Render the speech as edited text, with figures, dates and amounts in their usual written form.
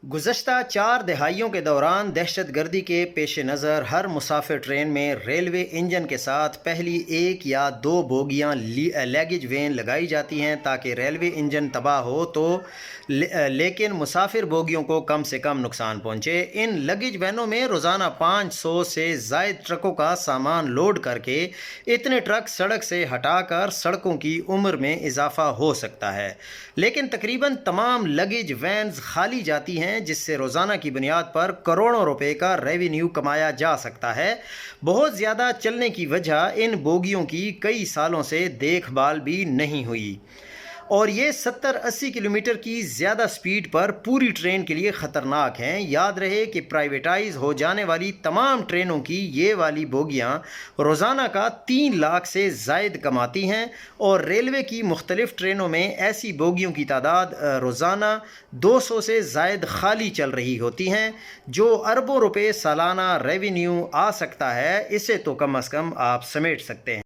गुज़श्ता 4 दहाइयों के दौरान दहशत गर्दी के पेश नज़र हर मुसाफिर ट्रेन में रेलवे इंजन के साथ पहली 1 या 2 बोगियां लगेज वैन लगाई जाती हैं ताकि रेलवे इंजन तबाह हो तो लेकिन मुसाफिर बोगियों को कम से कम नुकसान पहुंचे। इन लगेज वैनों में रोज़ाना 500 से ज़ायद ट्रकों का सामान लोड करके इतने ट्रक सड़क से हटाकर सड़कों की उम्र में इजाफा हो सकता है, लेकिन तकरीबन तमाम लगेज वैन्स खाली जाती हैं, जिससे रोज़ाना की बुनियाद पर करोड़ों रुपए का रेवेन्यू कमाया जा सकता है। बहुत ज़्यादा चलने की वजह इन बोगियों की कई सालों से देखभाल भी नहीं हुई और ये 70-80 किलोमीटर की ज़्यादा स्पीड पर पूरी ट्रेन के लिए ख़तरनाक हैं। याद रहे कि प्राइवेटाइज हो जाने वाली तमाम ट्रेनों की ये वाली बोगियां रोज़ाना का 3 लाख से ज़ायद कमाती हैं और रेलवे की मुख्तलिफ़ ट्रेनों में ऐसी बोगियों की तादाद रोज़ाना 200 से ज़ायद खाली चल रही होती हैं, जो अरबों रुपए सालाना रेवेन्यू आ सकता है। इसे तो कम अज़ कम आप समेट सकते हैं।